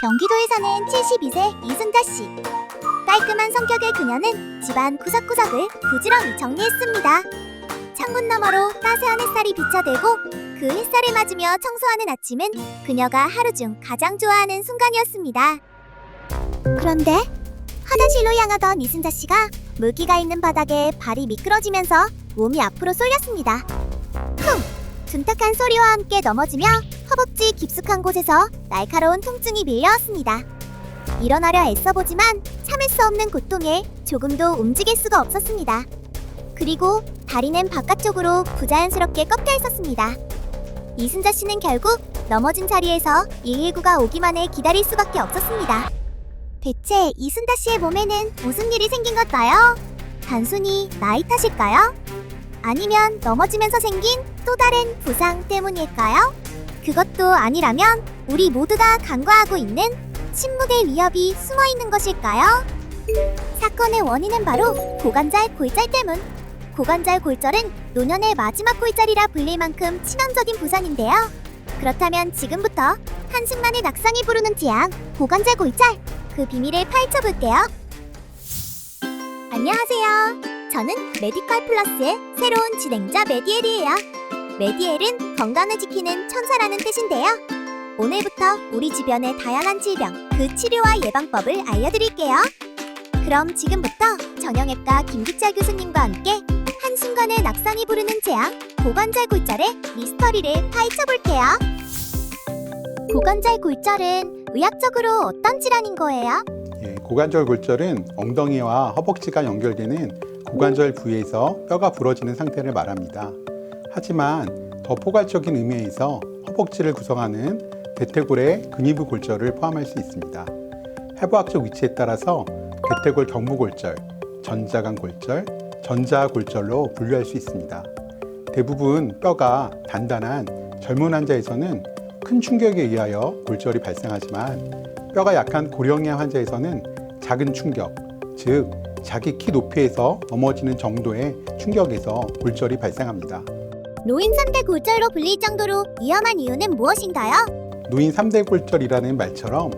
경기도에 사는 72세 이순자 씨. 깔끔한 성격의 그녀는 집안 구석구석을 부지런히 정리했습니다. 창문 너머로 따스한 햇살이 비쳐들고 그 햇살을 맞으며 청소하는 아침은 그녀가 하루 중 가장 좋아하는 순간이었습니다. 그런데 화장실로 향하던 이순자 씨가 물기가 있는 바닥에 발이 미끄러지면서 몸이 앞으로 쏠렸습니다. 쿵! 둔탁한 소리와 함께 넘어지며 허벅지 깊숙한 곳에서 날카로운 통증이 밀려왔습니다. 일어나려 애써보지만 참을 수 없는 고통에 조금도 움직일 수가 없었습니다. 그리고 다리는 바깥쪽으로 부자연스럽게 꺾여 있었습니다. 이순자 씨는 결국 넘어진 자리에서 119가 오기만을 기다릴 수밖에 없었습니다. 대체 이순자 씨의 몸에는 무슨 일이 생긴 걸까요? 단순히 나이 탓일까요? 아니면 넘어지면서 생긴 또 다른 부상 때문일까요? 그것도 아니라면 우리 모두가 간과하고 있는 침묵의 위협이 숨어 있는 것일까요? 사건의 원인은 바로 고관절 골절 때문. 고관절 골절은 노년의 마지막 골절이라 불릴 만큼 치명적인 부상인데요. 그렇다면 지금부터 한순간에 낙상이 부르는 재앙, 고관절 골절, 그 비밀을 파헤쳐볼게요. 안녕하세요. 저는 메디컬 플러스의 새로운 진행자 메디엘이에요. 메디엘은 건강을 지키는 천사라는 뜻인데요. 오늘부터 우리 주변의 다양한 질병, 그 치료와 예방법을 알려드릴게요. 그럼 지금부터 정형외과 김기철 교수님과 함께 한순간에 낙상이 부르는 재앙, 고관절 골절의 미스터리를 파헤쳐볼게요. 고관절 골절은 의학적으로 어떤 질환인 거예요? 고관절 골절은 엉덩이와 허벅지가 연결되는 고관절 부위에서 뼈가 부러지는 상태를 말합니다. 하지만 더 포괄적인 의미에서 허벅지를 구성하는 대퇴골의 근위부 골절을 포함할 수 있습니다. 해부학적 위치에 따라서 대퇴골 경부골절, 전자간 골절, 전자골절로 분류할 수 있습니다. 대부분 뼈가 단단한 젊은 환자에서는 큰 충격에 의하여 골절이 발생하지만 뼈가 약한 고령의 환자에서는 작은 충격, 즉 자기 키 높이에서 넘어지는 정도의 충격에서 골절이 발생합니다. 노인 3대 골절로 불릴 정도로 위험한 이유는 무엇인가요? 노인 3대 골절이라는 말처럼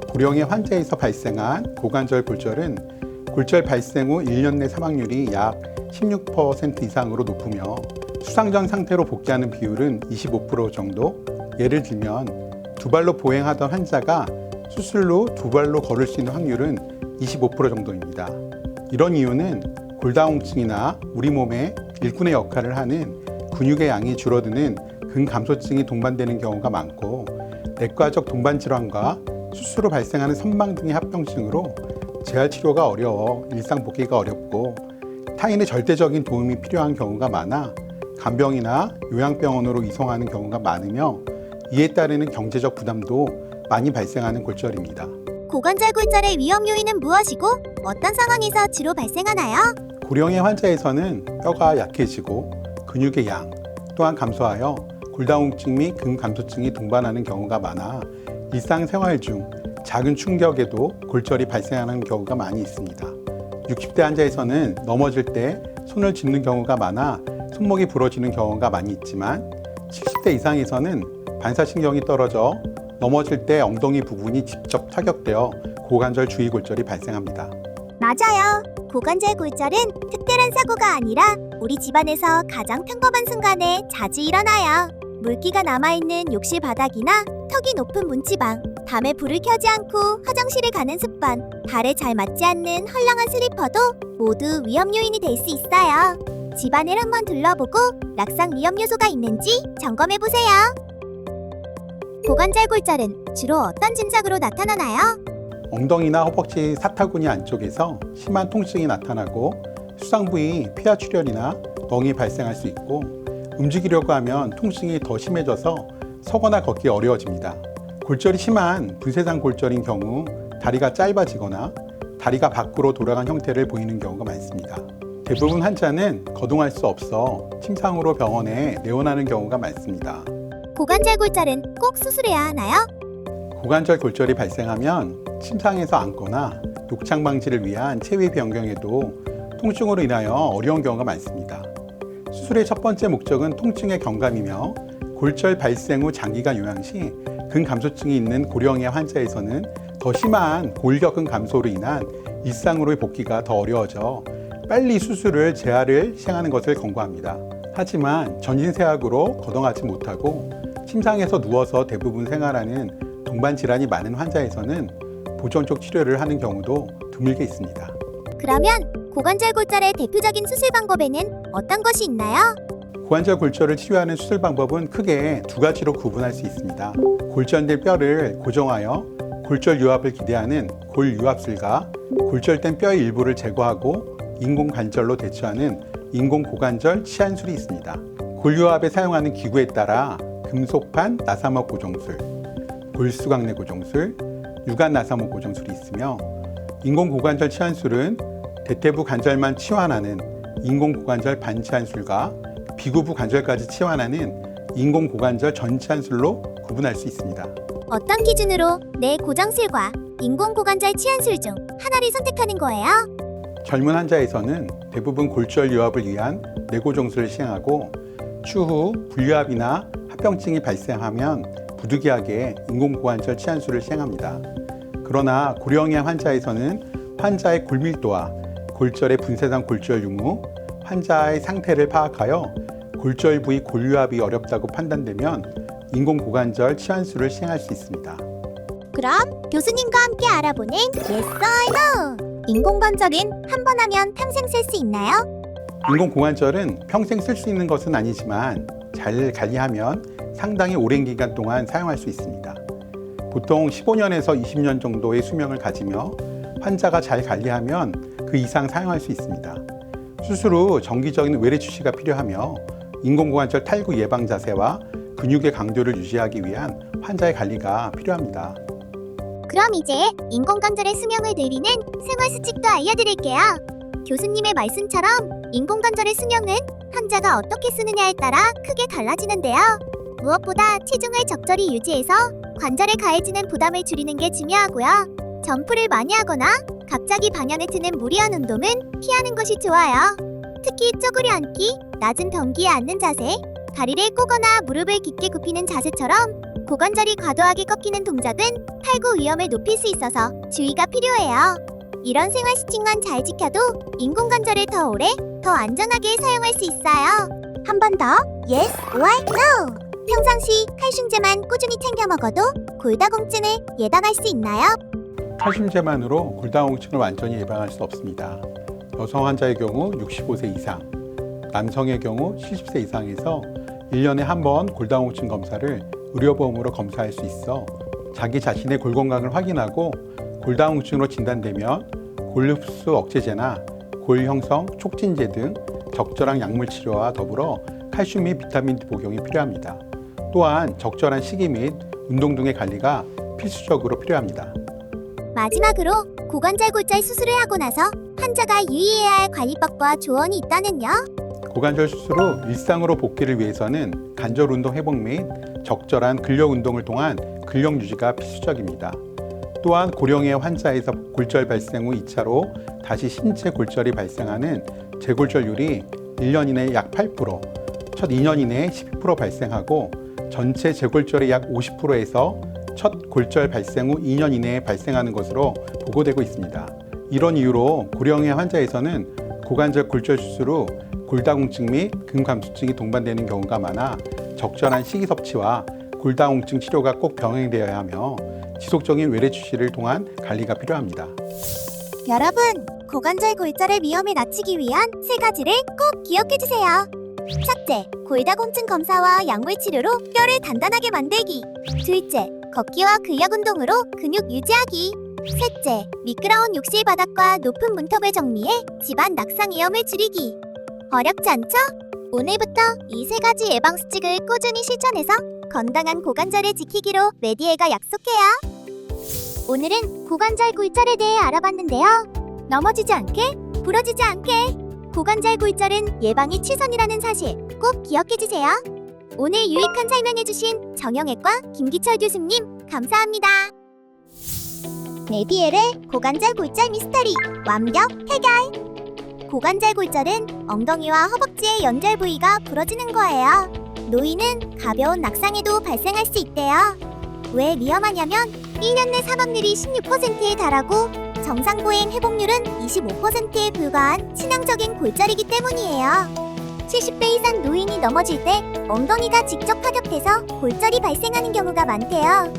고령의 환자에서 발생한 고관절 골절은 골절 발생 후 1년 내 사망률이 약 16% 이상으로 높으며 수상전 상태로 복귀하는 비율은 25% 정도. 예를 들면 두 발로 보행하던 환자가 수술 후 두 발로 걸을 수 있는 확률은 25% 정도입니다. 이런 이유는 골다공증이나 우리 몸의 일꾼의 역할을 하는 근육의 양이 줄어드는 근감소증이 동반되는 경우가 많고 내과적 동반 질환과 수술 후 발생하는 선망 등의 합병증으로 재활 치료가 어려워 일상 복귀가 어렵고 타인의 절대적인 도움이 필요한 경우가 많아 간병이나 요양병원으로 이송하는 경우가 많으며 이에 따르는 경제적 부담도 많이 발생하는 골절입니다. 고관절 골절의 위험 요인은 무엇이고 어떤 상황에서 주로 발생하나요? 고령의 환자에서는 뼈가 약해지고 근육의 양 또한 감소하여 골다공증 및 근감소증이 동반하는 경우가 많아 일상생활 중 작은 충격에도 골절이 발생하는 경우가 많이 있습니다. 60대 환자에서는 넘어질 때 손을 짚는 경우가 많아 손목이 부러지는 경우가 많이 있지만 70대 이상에서는 반사신경이 떨어져 넘어질 때 엉덩이 부분이 직접 타격되어 고관절 주위골절이 발생합니다. 맞아요. 고관절 골절은 특별한 사고가 아니라 우리 집안에서 가장 평범한 순간에 자주 일어나요. 물기가 남아있는 욕실 바닥이나 턱이 높은 문지방, 밤에 불을 켜지 않고 화장실을 가는 습관, 발에 잘 맞지 않는 헐렁한 슬리퍼도 모두 위험 요인이 될 수 있어요. 집안을 한번 둘러보고 낙상 위험 요소가 있는지 점검해보세요. 고관절 골절은 주로 어떤 증상으로 나타나나요? 엉덩이나 허벅지 사타구니 안쪽에서 심한 통증이 나타나고 수상 부위 폐하 출혈이나 멍이 발생할 수 있고 움직이려고 하면 통증이 더 심해져서 서거나 걷기 어려워집니다. 골절이 심한 분쇄상 골절인 경우 다리가 짧아지거나 다리가 밖으로 돌아간 형태를 보이는 경우가 많습니다. 대부분 환자는 거동할 수 없어 침상으로 병원에 내원하는 경우가 많습니다. 고관절 골절은 꼭 수술해야 하나요? 고관절 골절이 발생하면 침상에서 앉거나 녹창 방지를 위한 체위 변경에도 통증으로 인하여 어려운 경우가 많습니다. 수술의 첫 번째 목적은 통증의 경감이며 골절 발생 후 장기간 요양 시 근감소증이 있는 고령의 환자에서는 더 심한 골격근 감소로 인한 일상으로의 복귀가 더 어려워져 빨리 수술을 재활을 시행하는 것을 권고합니다. 하지만 전신세약으로 거동하지 못하고 침상에서 누워서 대부분 생활하는 동반 질환이 많은 환자에서는 보존적 치료를 하는 경우도 드물게 있습니다. 그러면 고관절 골절의 대표적인 수술 방법에는 어떤 것이 있나요? 고관절 골절을 치료하는 수술 방법은 크게 두 가지로 구분할 수 있습니다. 골절된 뼈를 고정하여 골절 유합을 기대하는 골유합술과 골절된 뼈의 일부를 제거하고 인공관절로 대처하는 인공고관절 치안술이 있습니다. 골유합에 사용하는 기구에 따라 금속판 나사목 고정술, 골수광내 고정술, 유관 나사목 고정술이 있으며 인공고관절 치안술은 대퇴부 관절만 치환하는 인공고관절 반치환술과 비구부 관절까지 치환하는 인공고관절 전치환술로 구분할 수 있습니다. 어떤 기준으로 내 고정술과 인공고관절 치안술 중 하나를 선택하는 거예요? 젊은 환자에서는 대부분 골절 유합을 위한 내고정술을 시행하고 추후 불유합이나 합병증이 발생하면 부득이하게 인공고관절 치안술을 시행합니다. 그러나 고령의 환자에서는 환자의 골밀도와 골절의 분쇄상 골절 유무, 환자의 상태를 파악하여 골절 부위 골유합이 어렵다고 판단되면 인공고관절 치환술을 시행할 수 있습니다. 그럼 교수님과 함께 알아보는 Yes or No! 인공관절은 한 번 하면 평생 쓸 수 있나요? 인공고관절은 평생 쓸 수 있는 것은 아니지만 잘 관리하면 상당히 오랜 기간 동안 사용할 수 있습니다. 보통 15년에서 20년 정도의 수명을 가지며 환자가 잘 관리하면 그 이상 사용할 수 있습니다. 수술 후 정기적인 외래 주시가 필요하며 인공고관절 탈구 예방 자세와 근육의 강도를 유지하기 위한 환자의 관리가 필요합니다. 그럼 이제 인공관절의 수명을 늘리는 생활수칙도 알려드릴게요. 교수님의 말씀처럼 인공관절의 수명은 환자가 어떻게 쓰느냐에 따라 크게 달라지는데요. 무엇보다 체중을 적절히 유지해서 관절에 가해지는 부담을 줄이는 게 중요하고요. 점프를 많이 하거나 갑자기 방향을 트는 무리한 운동은 피하는 것이 좋아요. 특히 쪼그려 앉기, 낮은 변기에 앉는 자세, 다리를 꼬거나 무릎을 깊게 굽히는 자세처럼 고관절이 과도하게 꺾이는 동작은 탈구 위험을 높일 수 있어서 주의가 필요해요. 이런 생활수칙만 잘 지켜도 인공관절을 더 오래, 더 안전하게 사용할 수 있어요. 한 번 더 Yes or No! 평상시 칼슘제만 꾸준히 챙겨 먹어도 골다공증을 예방할 수 있나요? 칼슘제만으로 골다공증을 완전히 예방할 수 없습니다. 여성 환자의 경우 65세 이상, 남성의 경우 70세 이상에서 1년에 한 번 골다공증 검사를 의료보험으로 검사할 수 있어 자기 자신의 골 건강을 확인하고 골다공증으로 진단되면 골 흡수 억제제나 골 형성 촉진제 등 적절한 약물 치료와 더불어 칼슘 및 비타민 D 복용이 필요합니다. 또한 적절한 식이 및 운동 등의 관리가 필수적으로 필요합니다. 마지막으로 고관절 골절 수술을 하고 나서 환자가 유의해야 할 관리법과 조언이 있다면요? 고관절 수술 후 일상으로 복귀를 위해서는 관절 운동 회복 및 적절한 근력 운동을 통한 근력 유지가 필수적입니다. 또한 고령의 환자에서 골절 발생 후 2차로 다시 신체 골절이 발생하는 재골절률이 1년 이내에 약 8%, 첫 2년 이내에 12% 발생하고 전체 재골절의 약 50%에서 첫 골절 발생 후 2년 이내에 발생하는 것으로 보고되고 있습니다. 이런 이유로 고령의 환자에서는 고관절 골절 수술 후 골다공증 및 근감소증이 동반되는 경우가 많아 적절한 식이 섭취와 골다공증 치료가 꼭 병행되어야 하며 지속적인 외래 주시를 통한 관리가 필요합니다. 여러분, 고관절 골절의 위험을 낮추기 위한 3가지를 꼭 기억해주세요. 첫째, 골다공증 검사와 약물 치료로 뼈를 단단하게 만들기. 둘째, 걷기와 근력 운동으로 근육 유지하기. 셋째, 미끄러운 욕실 바닥과 높은 문턱을 정리해 집안 낙상 위험을 줄이기. 어렵지 않죠? 오늘부터 이 3가지 예방 수칙을 꾸준히 실천해서 건강한 고관절을 지키기로 메디에가 약속해요. 오늘은 고관절 골절에 대해 알아봤는데요. 넘어지지 않게, 부러지지 않게. 고관절 골절은 예방이 최선이라는 사실 꼭 기억해주세요. 오늘 유익한 설명해주신 정형외과 김기철 교수님 감사합니다. 메디엘의 고관절 골절 미스터리 완벽 해결. 고관절 골절은 엉덩이와 허벅지의 연결 부위가 부러지는 거예요. 노인은 가벼운 낙상에도 발생할 수 있대요. 왜 위험하냐면 1년 내 사망률이 16%에 달하고 정상 보행 회복률은 25%에 불과한 치명적인 골절이기 때문이에요. 70대 이상 노인이 넘어질 때 엉덩이가 직접 타격돼서 골절이 발생하는 경우가 많대요.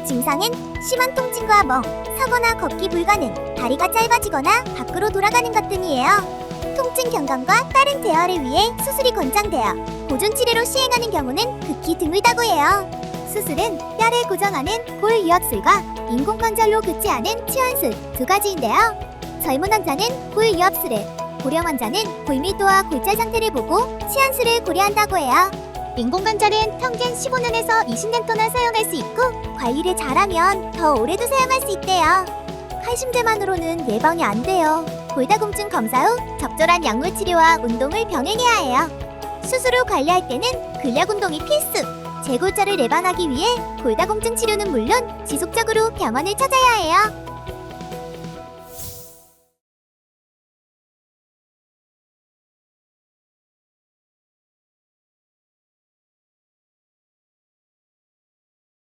증상은 심한 통증과 멍, 서거나 걷기 불가능, 다리가 짧아지거나 밖으로 돌아가는 것 등이에요. 통증 경감과 빠른 대화를 위해 수술이 권장되어 보존 치료로 시행하는 경우는 극히 드물다고 해요. 수술은 뼈를 고정하는 골유압술과 인공관절로 교체하는 치환술 두 가지인데요. 젊은 환자는 골유압술을, 고령 환자는 골밀도와 골절 상태를 보고 치환술을 고려한다고 해요. 인공관절은 평균 15년에서 20년 동안 사용할 수 있고 관리를 잘하면 더 오래도 사용할 수 있대요. 칼슘제만으로는 예방이 안 돼요. 골다공증 검사 후 적절한 약물 치료와 운동을 병행해야 해요. 수술 후 관리할 때는 근력 운동이 필수! 재골절을 예방하기 위해 골다공증 치료는 물론 지속적으로 병원을 찾아야 해요.